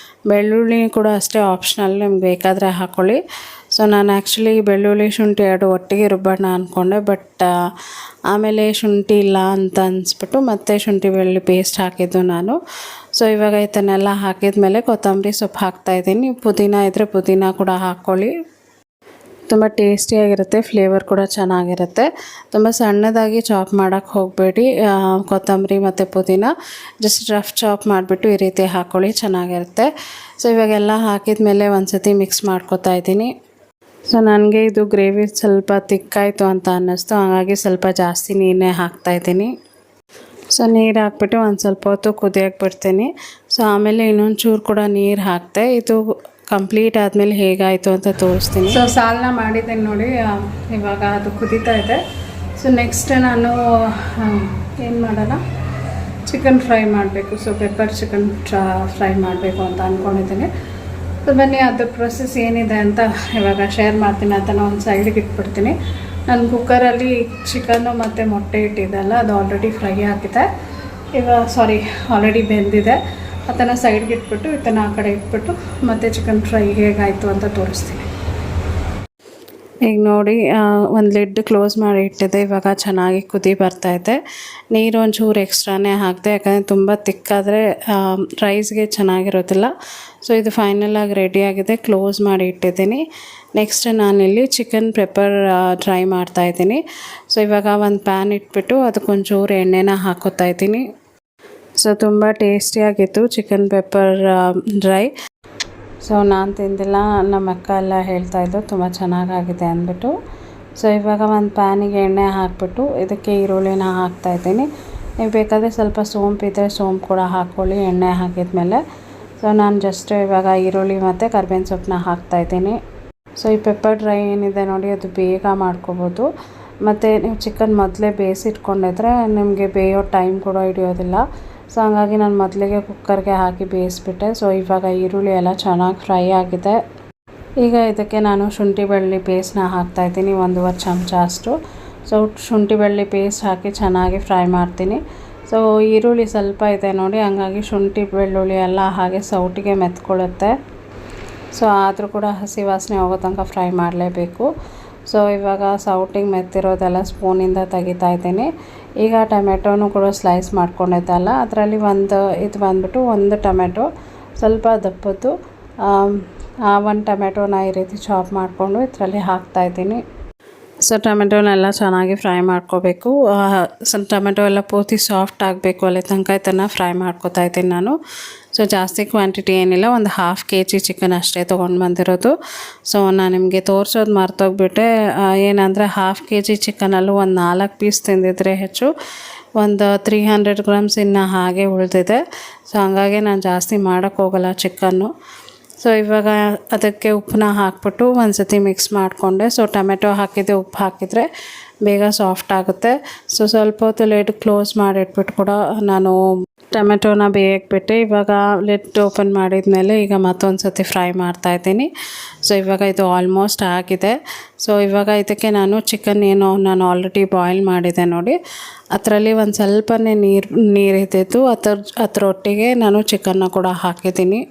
ಬೆಳ್ಳುಳ್ಳಿ ಕೂಡ ಅಷ್ಟೇ ಆಪ್ಷನಲ್, ನಿಮ್ಗೆ ಬೇಕಾದರೆ ಹಾಕ್ಕೊಳ್ಳಿ. ಸೊ ನಾನು ಆ್ಯಕ್ಚುಲಿ ಬೆಳ್ಳುಳ್ಳಿ ಶುಂಠಿ 2 ಒಟ್ಟಿಗೆ ರುಬ್ಬೋಣ ಅಂದ್ಕೊಂಡೆ, ಬಟ್ ಆಮೇಲೆ ಶುಂಠಿ ಇಲ್ಲ ಅಂತ ಅನಿಸ್ಬಿಟ್ಟು ಮತ್ತೆ ಶುಂಠಿ ಬೆಳ್ಳುಳ್ಳಿ ಪೇಸ್ಟ್ ಹಾಕಿದ್ದು ನಾನು. ಸೊ ಇವಾಗ ಇದನ್ನೆಲ್ಲ ಹಾಕಿದ ಮೇಲೆ ಕೊತ್ತಂಬರಿ ಸೊಪ್ಪು ಹಾಕ್ತಾಯಿದ್ದೀನಿ. ಪುದೀನ ಇದ್ದರೆ ಪುದೀನ ಕೂಡ ಹಾಕ್ಕೊಳ್ಳಿ, ತುಂಬ ಟೇಸ್ಟಿಯಾಗಿರುತ್ತೆ, ಫ್ಲೇವರ್ ಕೂಡ ಚೆನ್ನಾಗಿರುತ್ತೆ. ತುಂಬ ಸಣ್ಣದಾಗಿ ಚಾಪ್ ಮಾಡೋಕ್ಕೆ ಹೋಗಬೇಡಿ. ಕೊತ್ತಂಬರಿ ಮತ್ತು ಪುದೀನ ಜಸ್ಟ್ ರಫ್ ಚಾಪ್ ಮಾಡಿಬಿಟ್ಟು ಈ ರೀತಿ ಹಾಕ್ಕೊಳ್ಳಿ, ಚೆನ್ನಾಗಿರುತ್ತೆ. ಸೊ ಇವಾಗೆಲ್ಲ ಹಾಕಿದ ಮೇಲೆ ಒಂದು ಸತಿ ಮಿಕ್ಸ್ ಮಾಡ್ಕೊತಾ ಇದ್ದೀನಿ. ಸೊ ನನಗೆ ಇದು ಗ್ರೇವಿ ಸ್ವಲ್ಪ ತಿಕ್ಕಾಯಿತು ಅಂತ ಅನ್ನಿಸ್ತು, ಹಾಗಾಗಿ ಸ್ವಲ್ಪ ಜಾಸ್ತಿ ನೀರನ್ನೇ ಹಾಕ್ತಾಯಿದ್ದೀನಿ. ಸೊ ನೀರು ಹಾಕ್ಬಿಟ್ಟು ಒಂದು ಸ್ವಲ್ಪ ಹೊತ್ತು ಕುದಿಯೋಕ್ಕೆ ಬಿಡ್ತೀನಿ. ಸೊ ಆಮೇಲೆ ಇನ್ನೊಂದು ಚೂರು ಕೂಡ ನೀರು ಹಾಕ್ತೆ. ಇದು ಕಂಪ್ಲೀಟ್ ಆದಮೇಲೆ ಹೇಗಾಯಿತು ಅಂತ ತೋರಿಸ್ತೀನಿ. ಸೊ ಸಾಲನ್ನ ಮಾಡಿದ್ದೀನಿ ನೋಡಿ, ಇವಾಗ ಅದು ಕುದೀತಾ ಇದೆ. ಸೊ ನೆಕ್ಸ್ಟ್ ನಾನು ಏನು ಮಾಡೋಣ, ಚಿಕನ್ ಫ್ರೈ ಮಾಡಬೇಕು. ಸೊ ಪೆಪ್ಪರ್ ಚಿಕನ್ ಫ್ರೈ ಮಾಡಬೇಕು ಅಂತ ಅಂದ್ಕೊಂಡಿದ್ದೀನಿ. ಸೊ ಬನ್ನಿ ಅದ್ರ ಪ್ರೊಸೆಸ್ ಏನಿದೆ ಅಂತ ಇವಾಗ ಶೇರ್ ಮಾಡ್ತೀನಿ. ಅದನ್ನು ಒಂದು ಸೈಡಿಗೆ ಇಟ್ಬಿಡ್ತೀನಿ. ನಾನು ಕುಕ್ಕರಲ್ಲಿ ಚಿಕನ್ನು ಮತ್ತು ಮೊಟ್ಟೆ ಇಟ್ಟಿದ್ದೆಲ್ಲ ಅದು ಆಲ್ರೆಡಿ ಫ್ರೈ ಆಗಿದೆ. ಆಲ್ರೆಡಿ ಬೆಂದಿದೆ. ಅದನ್ನು ಸೈಡ್ಗೆ ಇಟ್ಬಿಟ್ಟು ಇದನ್ನು ಆ ಕಡೆ ಇಟ್ಬಿಟ್ಟು ಮತ್ತು ಚಿಕನ್ ಫ್ರೈ ಹೇಗಾಯಿತು ಅಂತ ತೋರಿಸ್ತೀನಿ. ಈಗ ನೋಡಿ ಒಂದು ಲಿಡ್ ಕ್ಲೋಸ್ ಮಾಡಿ ಇಟ್ಟಿದೆ. ಇವಾಗ ಚೆನ್ನಾಗಿ ಕುದಿ ಬರ್ತಾಯಿದೆ. ನೀರು ಒಂಚೂರು ಎಕ್ಸ್ಟ್ರಾನೇ ಹಾಕಿದೆ, ಯಾಕಂದರೆ ತುಂಬ ತಿಕ್ಕಾದರೆ ರೈಸ್ಗೆ ಚೆನ್ನಾಗಿರೋದಿಲ್ಲ. ಸೊ ಇದು ಫೈನಲಾಗಿ ರೆಡಿಯಾಗಿದೆ. ಕ್ಲೋಸ್ ಮಾಡಿ ಇಟ್ಟಿದ್ದೀನಿ. ನೆಕ್ಸ್ಟ್ ನಾನಿಲ್ಲಿ ಚಿಕನ್ ಪೆಪ್ಪರ್ ಡ್ರೈ ಮಾಡ್ತಾಯಿದ್ದೀನಿ. ಸೊ ಇವಾಗ ಒಂದು ಪ್ಯಾನ್ ಇಟ್ಬಿಟ್ಟು ಅದಕ್ಕೊಂಚೂರು ಎಣ್ಣೆನ ಹಾಕೋತಾ ಇದ್ದೀನಿ. ಸೊ ತುಂಬ ಟೇಸ್ಟಿಯಾಗಿತ್ತು ಚಿಕನ್ ಪೆಪ್ಪರ್ ಡ್ರೈ. ಸೊ ನಾನು ತಿಂದಿಲ್ಲ, ನಮ್ಮ ಅಕ್ಕ ಎಲ್ಲ ಹೇಳ್ತಾಯಿದ್ದು ತುಂಬ ಚೆನ್ನಾಗಾಗಿದೆ ಅಂದ್ಬಿಟ್ಟು. ಸೊ ಇವಾಗ ಒಂದು ಪ್ಯಾನಿಗೆ ಎಣ್ಣೆ ಹಾಕ್ಬಿಟ್ಟು ಇದಕ್ಕೆ ಈರುಳ್ಳಿನ ಹಾಕ್ತಾಯಿದ್ದೀನಿ. ನೀವು ಬೇಕಾದರೆ ಸ್ವಲ್ಪ ಸೋಂಪಿದ್ದರೆ ಸೋಂಪು ಕೂಡ ಹಾಕ್ಕೊಳ್ಳಿ ಎಣ್ಣೆ ಹಾಕಿದ್ಮೇಲೆ. ಸೊ ನಾನು ಜಸ್ಟ್ ಇವಾಗ ಈರುಳ್ಳಿ ಮತ್ತು ಕರ್ಬೇವಿನ ಸೊಪ್ಪನ್ನ ಹಾಕ್ತಾಯಿದ್ದೀನಿ. ಸೊ ಈ ಪೆಪ್ಪರ್ ಡ್ರೈ ಏನಿದೆ ನೋಡಿ, ಅದು ಬೇಗ ಮಾಡ್ಕೋಬೋದು. ಮತ್ತು ನೀವು ಚಿಕನ್ ಮೊದಲೇ ಬೇಯಿಸಿಟ್ಕೊಂಡಿದ್ರೆ ನಿಮಗೆ ಬೇಯೋ ಟೈಮ್ ಕೂಡ ಹಿಡಿಯೋದಿಲ್ಲ. ಸೊ ಹಂಗಾಗಿ ನಾನು ಮೊದಲಿಗೆ ಕುಕ್ಕರ್ಗೆ ಹಾಕಿ ಬೇಯಿಸ್ಬಿಟ್ಟೆ. ಸೊ ಇವಾಗ ಈರುಳ್ಳಿ ಎಲ್ಲ ಚೆನ್ನಾಗಿ ಫ್ರೈ ಆಗಿದೆ. ಈಗ ಇದಕ್ಕೆ ನಾನು ಶುಂಠಿ ಬೆಳ್ಳುಳ್ಳಿ ಪೇಸ್ಟ್ನ ಹಾಕ್ತಾಯಿದ್ದೀನಿ, 1.5 ಚಮಚ ಅಷ್ಟು. ಸೊ ಶುಂಠಿ ಬೆಳ್ಳುಳ್ಳಿ ಪೇಸ್ಟ್ ಹಾಕಿ ಚೆನ್ನಾಗಿ ಫ್ರೈ ಮಾಡ್ತೀನಿ. ಸೊ ಈರುಳ್ಳಿ ಸ್ವಲ್ಪ ಇದೆ ನೋಡಿ, ಹಂಗಾಗಿ ಶುಂಠಿ ಬೆಳ್ಳುಳ್ಳಿ ಎಲ್ಲ ಹಾಗೆ ಸೌಟಿಗೆ ಮೆತ್ಕೊಳ್ಳುತ್ತೆ. ಸೊ ಆದರೂ ಕೂಡ ಹಸಿ ವಾಸನೆ ಹೋಗೋ ತನಕ ಫ್ರೈ ಮಾಡಲೇಬೇಕು. ಸೊ ಇವಾಗ ಸೌಟಿಗೆ ಮೆತ್ತಿರೋದೆಲ್ಲ ಸ್ಪೂನಿಂದ ತೆಗಿತಾ ಇದ್ದೀನಿ. ಈಗ ಟೊಮೆಟೊನೂ ಕೂಡ ಸ್ಲೈಸ್ ಮಾಡ್ಕೊಂಡಿದ್ದಲ್ಲ, ಅದರಲ್ಲಿ ಇದು ಬಂದ್ಬಿಟ್ಟು ಒಂದು ಟೊಮೆಟೊ ಸ್ವಲ್ಪ ದಪ್ಪದ್ದು, ಒಂದು ಟೊಮೆಟೊನ ಈ ರೀತಿ ಚಾಪ್ ಮಾಡಿಕೊಂಡು ಇದರಲ್ಲಿ ಹಾಕ್ತಾಯಿದ್ದೀನಿ. ಸೊ ಟೊಮೆಟೊನೆಲ್ಲ ಚೆನ್ನಾಗಿ ಫ್ರೈ ಮಾಡ್ಕೋಬೇಕು. ಟೊಮೆಟೊ ಎಲ್ಲ ಪೂರ್ತಿ ಸಾಫ್ಟ್ ಆಗಬೇಕು, ಅಲ್ಲಿ ತನಕ ಇದನ್ನು ಫ್ರೈ ಮಾಡ್ಕೊತಾ ಇದ್ದೀನಿ ನಾನು. ಸೊ ಜಾಸ್ತಿ ಕ್ವಾಂಟಿಟಿ ಏನಿಲ್ಲ, ಒಂದು 1/2 kg ಚಿಕನ್ ಅಷ್ಟೇ ತೊಗೊಂಡು ಬಂದಿರೋದು. ಸೊ ನಾನು ನಿಮಗೆ ತೋರಿಸೋದು ಮರ್ತೋಗ್ಬಿಟ್ಟೆ. ಏನಂದರೆ 1/2 kg ಚಿಕನಲ್ಲೂ ಒಂದು 4 ಪೀಸ್ ತಿಂದಿದ್ರೆ ಹೆಚ್ಚು, ಒಂದು 300 ಗ್ರಾಮ್ಸ್ ಇನ್ನು ಹಾಗೆ ಉಳಿದಿದೆ. ಸೊ ಹಂಗಾಗಿ ನಾನು ಜಾಸ್ತಿ ಮಾಡೋಕ್ಕೋಗಲ್ಲ ಚಿಕನ್ನು. ಸೊ ಇವಾಗ ಅದಕ್ಕೆ ಉಪ್ಪನ್ನ ಹಾಕ್ಬಿಟ್ಟು ಒಂದು ಸತಿ ಮಿಕ್ಸ್ ಮಾಡಿಕೊಂಡೆ. ಸೊ ಟೊಮೆಟೊ ಹಾಕಿದ್ದೆ, ಉಪ್ಪು ಹಾಕಿದರೆ ಬೇಗ ಸಾಫ್ಟ್ ಆಗುತ್ತೆ. ಸೊ ಸ್ವಲ್ಪ ಹೊತ್ತು ಲಿಡ್ ಕ್ಲೋಸ್ ಮಾಡಿಟ್ಬಿಟ್ಟು ಕೂಡ ನಾನು ಟೊಮೆಟೊನ ಬೇಯಕ್ಕೆ ಬಿಟ್ಟೆ. ಇವಾಗ ಲಿಡ್ ಓಪನ್ ಮಾಡಿದ್ಮೇಲೆ ಈಗ ಮತ್ತೊಂದು ಸತಿ ಫ್ರೈ ಮಾಡ್ತಾಯಿದ್ದೀನಿ. ಸೊ ಇವಾಗ ಇದು ಆಲ್ಮೋಸ್ಟ್ ಆಗಿದೆ. ಸೊ ಇವಾಗ ಇದಕ್ಕೆ ನಾನು ಚಿಕನ್ ಏನು ನಾನು ಆಲ್ರೆಡಿ ಬಾಯ್ಲ್ ಮಾಡಿದೆ ನೋಡಿ, ಅದರಲ್ಲಿ ಒಂದು ಸ್ವಲ್ಪನೇ ನೀರು ಇದ್ದಿದ್ದು ಅದರೊಟ್ಟಿಗೆ ನಾನು ಚಿಕನ್ನ ಕೂಡ ಹಾಕಿದ್ದೀನಿ.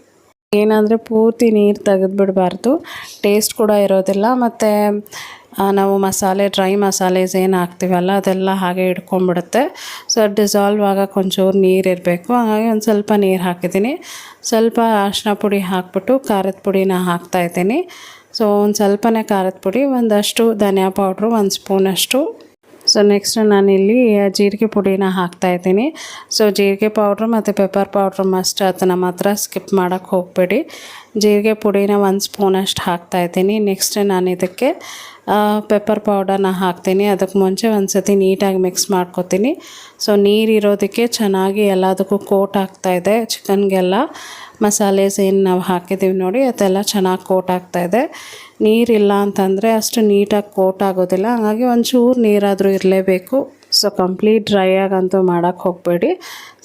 ಏನಂದರೆ ಪೂರ್ತಿ ನೀರು ತೆಗೆದುಬಿಡಬಾರ್ದು, ಟೇಸ್ಟ್ ಕೂಡ ಇರೋದಿಲ್ಲ. ಮತ್ತು ನಾವು ಡ್ರೈ ಮಸಾಲೆಸ್ ಏನು ಹಾಕ್ತೀವಲ್ಲ ಅದೆಲ್ಲ ಹಾಗೆ ಹಿಡ್ಕೊಂಡ್ಬಿಡುತ್ತೆ. ಸೊ ಡಿಸಾಲ್ವ್ ಆಗೋಕ್ಕೆ ಒಂಚೂರು ನೀರು ಇರಬೇಕು. ಹಾಗಾಗಿ ಒಂದು ಸ್ವಲ್ಪ ನೀರು ಹಾಕಿದ್ದೀನಿ. ಸ್ವಲ್ಪ ಅರಿಶಿನ ಪುಡಿ ಹಾಕ್ಬಿಟ್ಟು ಖಾರದ ಪುಡಿನ ಹಾಕ್ತಾಯಿದ್ದೀನಿ. ಸೊ ಒಂದು ಸ್ವಲ್ಪನೇ ಖಾರದ ಪುಡಿ, ಒಂದಷ್ಟು ಧನಿಯಾ ಪೌಡ್ರು, 1 ಸ್ಪೂನಷ್ಟು. ಸೊ ನೆಕ್ಸ್ಟ್ ನಾನಿಲ್ಲಿ ಜೀರಿಗೆ ಪುಡಿನ ಹಾಕ್ತಾಯಿದ್ದೀನಿ. ಸೊ ಜೀರಿಗೆ ಪೌಡ್ರು ಮತ್ತು ಪೆಪ್ಪರ್ ಪೌಡ್ರು ಮಸ್ಟ್, ಅದನ್ನು ಮಾತ್ರ ಸ್ಕಿಪ್ ಮಾಡೋಕ್ಕೆ ಹೋಗಬೇಡಿ. ಜೀರಿಗೆ ಪುಡಿನ 1 ಸ್ಪೂನಷ್ಟು ಹಾಕ್ತಾಯಿದ್ದೀನಿ. ನೆಕ್ಸ್ಟ್ ನಾನು ಇದಕ್ಕೆ ಪೆಪ್ಪರ್ ಪೌಡರ್ನ ಹಾಕ್ತೀನಿ. ಅದಕ್ಕೆ ಮುಂಚೆ ಒಂದು ಸತಿ ನೀಟಾಗಿ ಮಿಕ್ಸ್ ಮಾಡ್ಕೊತೀನಿ. ಸೊ ನೀರಿರೋದಕ್ಕೆ ಚೆನ್ನಾಗಿ ಎಲ್ಲದಕ್ಕೂ ಕೋಟ್ ಆಗ್ತಾಯಿದೆ. ಚಿಕನ್ಗೆಲ್ಲ ಮಸಾಲೆಸ್ ಏನು ನಾವು ಹಾಕಿದ್ದೀವಿ ನೋಡಿ, ಅದೆಲ್ಲ ಚೆನ್ನಾಗಿ ಕೋಟ್ ಆಗ್ತಾಯಿದೆ. ನೀರಿಲ್ಲ ಅಂತಂದರೆ ಅಷ್ಟು ನೀಟಾಗಿ ಕೋಟ್ ಆಗೋದಿಲ್ಲ, ಹಾಗಾಗಿ ಒಂಚೂರು ನೀರಾದರೂ ಇರಲೇಬೇಕು. ಸೊ ಕಂಪ್ಲೀಟ್ ಡ್ರೈ ಆಗಂತೂ ಮಾಡೋಕ್ಕೆ ಹೋಗಬೇಡಿ.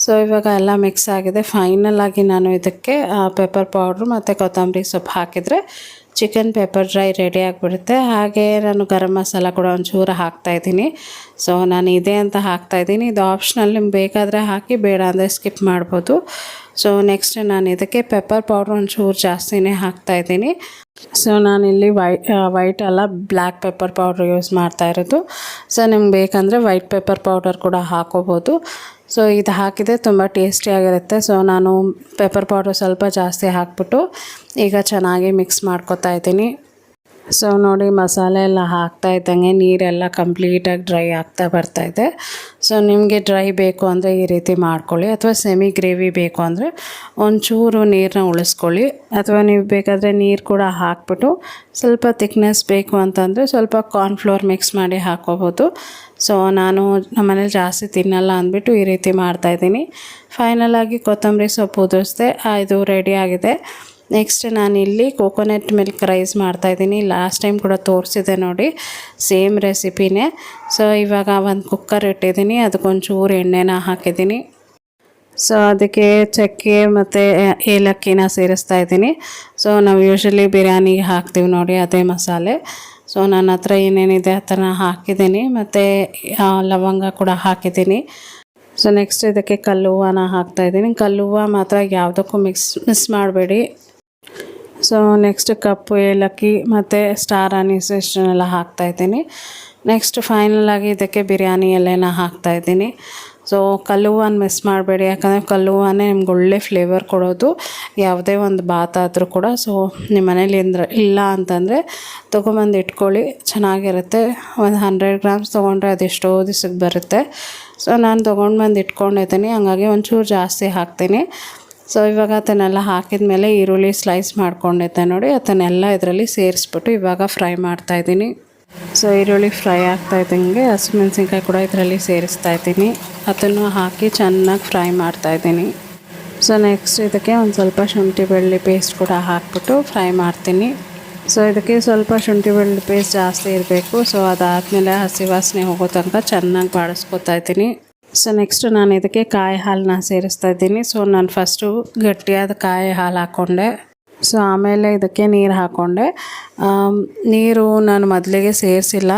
ಸೊ ಇವಾಗ ಎಲ್ಲ ಮಿಕ್ಸ್ ಆಗಿದೆ. ಫೈನಲಾಗಿ ನಾನು ಇದಕ್ಕೆ ಪೆಪ್ಪರ್ ಪೌಡ್ರು ಮತ್ತು ಕೊತ್ತಂಬರಿ ಸೊಪ್ಪು ಹಾಕಿದರೆ ಚಿಕನ್ ಪೆಪ್ಪರ್ ಡ್ರೈ ರೆಡಿ ಆಗಿಬಿಡುತ್ತೆ. ಹಾಗೆ ನಾನು ಗರಂ ಮಸಾಲ ಕೂಡ ಒಂಚೂರು ಹಾಕ್ತಾಯಿದ್ದೀನಿ. ಸೊ ನಾನು ಇದೆ ಅಂತ ಹಾಕ್ತಾಯಿದ್ದೀನಿ. ಇದು ಆಪ್ಷನಲ್, ನಿಮ್ಗೆ ಬೇಕಾದರೆ ಹಾಕಿ, ಬೇಡ ಅಂದರೆ ಸ್ಕಿಪ್ ಮಾಡ್ಬೋದು. ಸೊ ನೆಕ್ಸ್ಟ್ ನಾನು ಇದಕ್ಕೆ ಪೆಪ್ಪರ್ ಪೌಡ್ರ್ ಒಂಚೂರು ಜಾಸ್ತಿನೇ ಹಾಕ್ತಾಯಿದ್ದೀನಿ. ಸೊ ನಾನಿಲ್ಲಿ ವೈಟ್ ಅಲ್ಲ ಬ್ಲ್ಯಾಕ್ ಪೆಪ್ಪರ್ ಪೌಡ್ರ್ ಯೂಸ್ ಮಾಡ್ತಾಯಿರೋದು. ಸೊ ನಿಮ್ಗೆ ಬೇಕಂದರೆ ವೈಟ್ ಪೆಪ್ಪರ್ ಪೌಡರ್ ಕೂಡ ಹಾಕೋಬೋದು. ಸೊ ಇದು ಹಾಕಿದರೆ ತುಂಬ ಟೇಸ್ಟಿಯಾಗಿರುತ್ತೆ. ಸೊ ನಾನು ಪೆಪ್ಪರ್ ಪೌಡ್ರ್ ಸ್ವಲ್ಪ ಜಾಸ್ತಿ ಹಾಕ್ಬಿಟ್ಟು ಈಗ ಚೆನ್ನಾಗಿ ಮಿಕ್ಸ್ ಮಾಡ್ಕೊತಾ ಇದ್ದೀನಿ. ಸೊ ನೋಡಿ ಮಸಾಲೆ ಎಲ್ಲ ಹಾಕ್ತಾ ಇದ್ದಂಗೆ ನೀರೆಲ್ಲ ಕಂಪ್ಲೀಟಾಗಿ ಡ್ರೈ ಆಗ್ತಾ ಬರ್ತಾಯಿದೆ. ಸೊ ನಿಮಗೆ ಡ್ರೈ ಬೇಕು ಅಂದರೆ ಈ ರೀತಿ ಮಾಡ್ಕೊಳ್ಳಿ, ಅಥವಾ ಸೆಮಿ ಗ್ರೇವಿ ಬೇಕು ಅಂದರೆ ಒಂಚೂರು ನೀರನ್ನ ಉಳಿಸ್ಕೊಳ್ಳಿ, ಅಥವಾ ನೀವು ಬೇಕಾದರೆ ನೀರು ಕೂಡ ಹಾಕ್ಬಿಟ್ಟು ಸ್ವಲ್ಪ ಥಿಕ್ನೆಸ್ ಬೇಕು ಅಂತಂದರೆ ಸ್ವಲ್ಪ ಕಾರ್ನ್ಫ್ಲೋರ್ ಮಿಕ್ಸ್ ಮಾಡಿ ಹಾಕ್ಕೋಬೋದು. ಸೊ ನಾನು ನಮ್ಮನೇಲಿ ಜಾಸ್ತಿ ತಿನ್ನಲ್ಲ ಅಂದ್ಬಿಟ್ಟು ಈ ರೀತಿ ಮಾಡ್ತಾಯಿದ್ದೀನಿ. ಫೈನಲಾಗಿ ಕೊತ್ತಂಬರಿ ಸೊಪ್ಪು ಉದುರಿಸ್ದೆ, ಇದು ರೆಡಿ ಆಗಿದೆ. ನೆಕ್ಸ್ಟ್ ನಾನಿಲ್ಲಿ ಕೋಕೋನಟ್ ಮಿಲ್ಕ್ ರೈಸ್ ಮಾಡ್ತಾಯಿದ್ದೀನಿ. ಲಾಸ್ಟ್ ಟೈಮ್ ಕೂಡ ತೋರಿಸಿದೆ ನೋಡಿ, ಸೇಮ್ ರೆಸಿಪಿನೇ. ಸೊ ಇವಾಗ ಒಂದು ಕುಕ್ಕರ್ ಇಟ್ಟಿದ್ದೀನಿ, ಅದಕ್ಕೊಂಚೂರು ಎಣ್ಣೆನ ಹಾಕಿದ್ದೀನಿ. ಸೊ ಅದಕ್ಕೆ ಚಕ್ಕೆ ಮತ್ತು ಏಲಕ್ಕಿನ ಸೇರಿಸ್ತಾ ಇದ್ದೀನಿ. ಸೊ ನಾವು ಯೂಶ್ವಲಿ ಬಿರಿಯಾನಿಗೆ ಹಾಕ್ತೀವಿ ನೋಡಿ, ಅದೇ ಮಸಾಲೆ. ಸೊ ನನ್ನ ಹತ್ರ ಏನೇನಿದೆ ಅದನ್ನು ಹಾಕಿದ್ದೀನಿ, ಮತ್ತು ಲವಂಗ ಕೂಡ ಹಾಕಿದ್ದೀನಿ. ಸೊ ನೆಕ್ಸ್ಟ್ ಇದಕ್ಕೆ ಕಲ್ಲು ಹೂವನ ಹಾಕ್ತಾಯಿದ್ದೀನಿ. ಕಲ್ಲು ಹೂವು ಮಾತ್ರ ಯಾವುದಕ್ಕೂ ಮಿಸ್ ಮಾಡಬೇಡಿ. ಸೊ ನೆಕ್ಸ್ಟ್ ಕಪ್ಪು ಏಲಕ್ಕಿ ಮತ್ತು ಸ್ಟಾರ್ ಅನೀಸ್ ಇಷ್ಟನ್ನೆಲ್ಲ ಹಾಕ್ತಾಯಿದ್ದೀನಿ. ನೆಕ್ಸ್ಟ್ ಫೈನಲಾಗಿ ಇದಕ್ಕೆ ಬಿರಿಯಾನಿ ಎಲೆನ ಹಾಕ್ತಾಯಿದ್ದೀನಿ. ಸೊ ಕಲ್ಲು ಹೂವನ ಮಿಸ್ ಮಾಡಬೇಡಿ, ಯಾಕಂದರೆ ಕಲ್ಲು ಹೂವನೇ ನಿಮ್ಗೆ ಒಳ್ಳೆ ಫ್ಲೇವರ್ ಕೊಡೋದು ಯಾವುದೇ ಒಂದು ಬಾತ್ ಆದರೂ ಕೂಡ. ಸೊ ನಿಮ್ಮ ಮನೇಲಿ ಇಲ್ಲ ಅಂತಂದರೆ ತೊಗೊಂಬಂದು ಇಟ್ಕೊಳ್ಳಿ, ಚೆನ್ನಾಗಿರುತ್ತೆ. ಒಂದು 100 ಗ್ರಾಮ್ಸ್ ತೊಗೊಂಡ್ರೆ ಅದೆಷ್ಟೋ ದಿವ್ಸಕ್ಕೆ ಬರುತ್ತೆ. ಸೊ ನಾನು ತೊಗೊಂಡು ಇಟ್ಕೊಂಡಿದ್ದೀನಿ, ಹಂಗಾಗಿ ಒಂಚೂರು ಜಾಸ್ತಿ ಹಾಕ್ತೀನಿ. ಸೊ ಇವಾಗ ಅದನ್ನೆಲ್ಲ ಹಾಕಿದ ಮೇಲೆ ಈರುಳ್ಳಿ ಸ್ಲೈಸ್ ಮಾಡ್ಕೊಂಡಿದ್ದೆ ನೋಡಿ, ಅದನ್ನೆಲ್ಲ ಇದರಲ್ಲಿ ಸೇರಿಸ್ಬಿಟ್ಟು ಇವಾಗ ಫ್ರೈ ಮಾಡ್ತಾಯಿದ್ದೀನಿ. ಸೊ ಈರುಳ್ಳಿ ಫ್ರೈ ಆಗ್ತಾಯಿದ್ದಂಗೆ ಹಸಿಮೆಣ್ಸಿನ್ಕಾಯಿ ಕೂಡ ಇದರಲ್ಲಿ ಸೇರಿಸ್ತಾ ಇದ್ದೀನಿ, ಅದನ್ನು ಹಾಕಿ ಚೆನ್ನಾಗಿ ಫ್ರೈ ಮಾಡ್ತಾಯಿದ್ದೀನಿ. ಸೊ ನೆಕ್ಸ್ಟ್ ಇದಕ್ಕೆ ಒಂದು ಸ್ವಲ್ಪ ಶುಂಠಿ ಬೆಳ್ಳುಳ್ಳಿ ಪೇಸ್ಟ್ ಕೂಡ ಹಾಕ್ಬಿಟ್ಟು ಫ್ರೈ ಮಾಡ್ತೀನಿ. ಸೊ ಇದಕ್ಕೆ ಸ್ವಲ್ಪ ಶುಂಠಿ ಬೆಳ್ಳುಳ್ಳಿ ಪೇಸ್ಟ್ ಜಾಸ್ತಿ ಇರಬೇಕು. ಸೊ ಅದಾದಮೇಲೆ ಹಸಿ ವಾಸನೆ ಹೋಗೋ ತನಕ ಚೆನ್ನಾಗಿ ಬಾಡಿಸ್ಕೊತಾ ಇದ್ದೀನಿ. ಸೊ ನೆಕ್ಸ್ಟ್ ನಾನು ಇದಕ್ಕೆ ಕಾಯಿ ಹಾಲನ್ನ ಸೇರಿಸ್ತಾ ಇದ್ದೀನಿ. ಸೊ ನಾನು ಫಸ್ಟು ಗಟ್ಟಿಯಾದ ಕಾಯಿ ಹಾಲು ಹಾಕ್ಕೊಂಡೆ. ಸೊ ಆಮೇಲೆ ಇದಕ್ಕೆ ನೀರು ಹಾಕ್ಕೊಂಡೆ. ನೀರು ನಾನು ಮೊದಲಿಗೆ ಸೇರಿಸಿಲ್ಲ,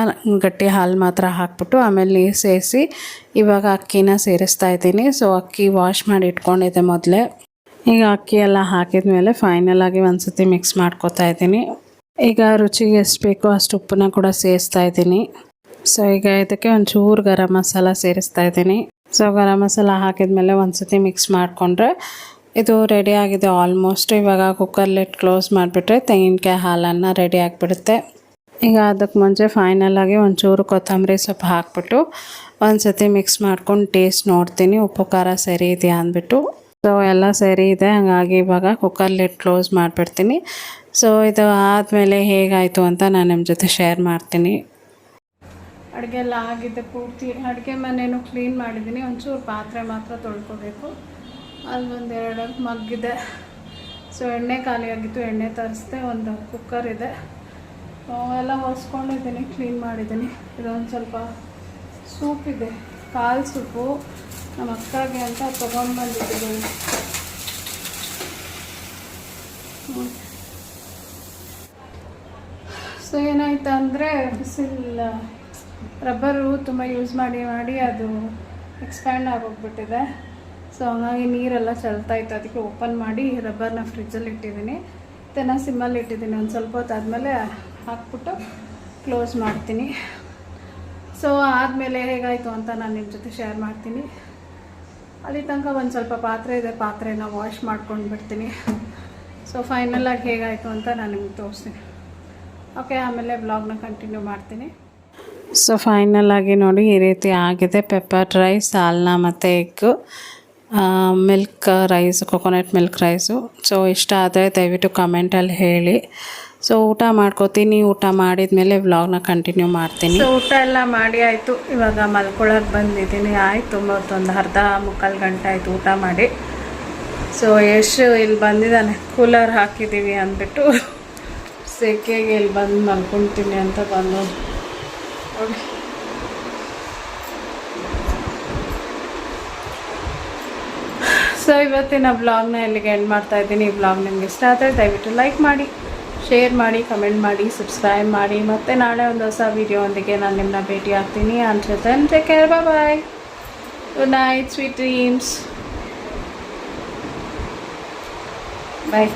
ಗಟ್ಟಿ ಹಾಲು ಮಾತ್ರ ಹಾಕ್ಬಿಟ್ಟು ಆಮೇಲೆ ನೀರು ಸೇರಿಸಿ ಇವಾಗ ಅಕ್ಕಿನ ಸೇರಿಸ್ತಾ ಇದ್ದೀನಿ. ಸೊ ಅಕ್ಕಿ ವಾಶ್ ಮಾಡಿ ಇಟ್ಕೊಂಡಿದ್ದೆ ಮೊದಲೇ. ಈಗ ಅಕ್ಕಿ ಎಲ್ಲ ಹಾಕಿದ ಮೇಲೆ ಫೈನಲಾಗಿ ಒಂದು ಸತಿ ಮಿಕ್ಸ್ ಮಾಡ್ಕೊತಾ ಇದ್ದೀನಿ. ಈಗ ರುಚಿಗೆ ಎಷ್ಟು ಬೇಕೋ ಅಷ್ಟು ಉಪ್ಪನ್ನ ಕೂಡ ಸೇರಿಸ್ತಾ ಇದ್ದೀನಿ. ಸೊ ಈಗ ಇದಕ್ಕೆ ಒಂಚೂರು ಗರಂ ಮಸಾಲ ಸೇರಿಸ್ತಾ ಇದ್ದೀನಿ. ಸೊ ಗರಂ ಮಸಾಲ ಹಾಕಿದ ಮೇಲೆ ಒಂದು ಸತಿ ಮಿಕ್ಸ್ ಮಾಡಿಕೊಂಡ್ರೆ ಇದು ರೆಡಿ ಆಗಿದೆ ಆಲ್ಮೋಸ್ಟ್. ಇವಾಗ ಕುಕ್ಕರ್ ಲಿಡ್ ಕ್ಲೋಸ್ ಮಾಡಿಬಿಟ್ರೆ ತೆಂಗಿನಕಾಯಿ ಹಾಲನ್ನು ರೆಡಿ ಆಗಿಬಿಡುತ್ತೆ. ಈಗ ಅದಕ್ಕೆ ಮುಂಚೆ ಫೈನಲಾಗಿ ಒಂಚೂರು ಕೊತ್ತಂಬರಿ ಸೊಪ್ಪು ಹಾಕ್ಬಿಟ್ಟು ಒಂದು ಸತಿ ಮಿಕ್ಸ್ ಮಾಡ್ಕೊಂಡು ಟೇಸ್ಟ್ ನೋಡ್ತೀನಿ, ಉಪ್ಪು ಖಾರ ಸರಿ ಇದೆಯಾ ಅಂದ್ಬಿಟ್ಟು. ಸೊ ಎಲ್ಲ ಸರಿ ಇದೆ, ಹಾಗಾಗಿ ಇವಾಗ ಕುಕ್ಕರ್ ಲಿಡ್ ಕ್ಲೋಸ್ ಮಾಡಿಬಿಡ್ತೀನಿ. ಸೊ ಇದು ಆದಮೇಲೆ ಹೇಗಾಯಿತು ಅಂತ ನಾನು ನಿಮ್ಮ ಜೊತೆ ಶೇರ್ ಮಾಡ್ತೀನಿ. ಅಡುಗೆ ಎಲ್ಲ ಆಗಿದೆ ಪೂರ್ತಿ. ಅಡುಗೆ ಮನೇನು ಕ್ಲೀನ್ ಮಾಡಿದ್ದೀನಿ, ಒಂಚೂರು ಪಾತ್ರೆ ಮಾತ್ರ ತೊಳ್ಕೊಬೇಕು. ಅಲ್ಲೊಂದು 2 ಮಗ್ಗಿದೆ. ಸೊ ಎಣ್ಣೆ ಖಾಲಿಯಾಗಿತ್ತು, ಎಣ್ಣೆ ತರಿಸ್ದೆ. ಒಂದು ಕುಕ್ಕರ್ ಇದೆ, ಎಲ್ಲ ಹೊಸ್ಕೊಂಡಿದ್ದೀನಿ, ಕ್ಲೀನ್ ಮಾಡಿದ್ದೀನಿ. ಇದೊಂದು ಸ್ವಲ್ಪ ಸೂಪ್ ಇದೆ, ಕಾಲು ಸೂಪು ನಮ್ಮ ಅಕ್ಕಗೆ ಅಂತ ತೊಗೊಂಡು ಬಂದಿದ್ದೀನಿ. ಸೊ ಏನಾಯ್ತು ಅಂದರೆ ಬಿಸಿಲ್ ರಬ್ಬರು ತುಂಬ ಯೂಸ್ ಮಾಡಿ ಅದು ಎಕ್ಸ್ಪ್ಯಾಂಡ್ ಆಗೋಗ್ಬಿಟ್ಟಿದೆ. ಸೊ ಹಾಗಾಗಿ ನೀರೆಲ್ಲ ಚೆಲ್ತಾಯಿತ್ತು, ಅದಕ್ಕೆ ಓಪನ್ ಮಾಡಿ ರಬ್ಬರ್ನ ಫ್ರಿಜ್ಜಲ್ಲಿ ಇಟ್ಟಿದ್ದೀನಿ. ಇದನ್ನು ಸಿಮ್ಮಲ್ಲಿ ಇಟ್ಟಿದ್ದೀನಿ. ಒಂದು ಸ್ವಲ್ಪ ಹೊತ್ತು ಆದಮೇಲೆ ಹಾಕ್ಬಿಟ್ಟು ಕ್ಲೋಸ್ ಮಾಡ್ತೀನಿ. ಸೊ ಆದಮೇಲೆ ಹೇಗಾಯಿತು ಅಂತ ನಾನು ನಿಮ್ಮ ಜೊತೆ ಶೇರ್ ಮಾಡ್ತೀನಿ. ಅಲ್ಲಿ ತನಕ ಒಂದು ಸ್ವಲ್ಪ ಪಾತ್ರೆ ಇದೆ, ಪಾತ್ರೆನ ವಾಶ್ ಮಾಡ್ಕೊಂಡು ಬಿಡ್ತೀನಿ. ಸೊ ಫೈನಲಾಗಿ ಹೇಗಾಯಿತು ಅಂತ ನಾನು ನಿಮ್ಗೆ ತೋರಿಸ್ತೀನಿ. ಓಕೆ, ಆಮೇಲೆ ಬ್ಲಾಗ್ನ ಕಂಟಿನ್ಯೂ ಮಾಡ್ತೀನಿ. ಸೊ ಫೈನಲಾಗಿ ನೋಡಿ ಈ ರೀತಿ ಆಗಿದೆ. ಪೆಪ್ಪರ್ ರೈಸ್, ಸಾಲ್ನ ಮತ್ತು egg, milk rice, coconut milk rice. So ಇಷ್ಟ ಆದರೆ ದಯವಿಟ್ಟು ಕಮೆಂಟಲ್ಲಿ ಹೇಳಿ. ಸೊ ಊಟ ಮಾಡ್ಕೋತೀನಿ. ಊಟ ಮಾಡಿದ ಮೇಲೆ ವ್ಲಾಗ್ನ ಕಂಟಿನ್ಯೂ ಮಾಡ್ತೀನಿ. ಸೊ ಊಟ ಎಲ್ಲ ಮಾಡಿ ಆಯಿತು, ಇವಾಗ ಮಲ್ಕೊಳಕ್ಕೆ ಬಂದಿದ್ದೀನಿ. ಆಯಿತು ಒಂದು ಅರ್ಧ ಮುಕ್ಕಾಲು ಗಂಟೆ ಆಯಿತು ಊಟ ಮಾಡಿ. ಸೊ ಯಶ್ ಇಲ್ಲಿ ಬಂದಿದ್ದಾನೆ, ಕೂಲರ್ ಹಾಕಿದ್ದೀವಿ ಅಂದ್ಬಿಟ್ಟು ಸೆಕೆಗೆ ಇಲ್ಲಿ ಬಂದು ಮಲ್ಕೊಳ್ತೀನಿ ಅಂತ ಬಂದು ನೋಡಿ. ಸೊ ಇವತ್ತಿನ ಬ್ಲಾಗ್ನ ಇಲ್ಲಿಗೆ ಎಂಡ್ ಮಾಡ್ತಾಯಿದ್ದೀನಿ. ಈ ಬ್ಲಾಗ್ ನಿಮ್ಗೆ ಇಷ್ಟ ಆದರೆ ದಯವಿಟ್ಟು ಲೈಕ್ ಮಾಡಿ, ಶೇರ್ ಮಾಡಿ, ಕಮೆಂಟ್ ಮಾಡಿ, ಸಬ್ಸ್ಕ್ರೈಬ್ ಮಾಡಿ. ಮತ್ತು ನಾಳೆ ಒಂದು ಹೊಸ ವೀಡಿಯೋದೊಂದಿಗೆ ನಾನು ನಿಮ್ಮನ್ನ ಭೇಟಿ ಆಗ್ತೀನಿ. ಅಂಟಿಲ್ ದೆನ್ ಟೇಕ್ ಕೇರ್, ಬಾಯ್, ಗುಡ್ ನೈಟ್, ಸ್ವೀಟ್ ಡ್ರೀಮ್ಸ್, ಬಾಯ್.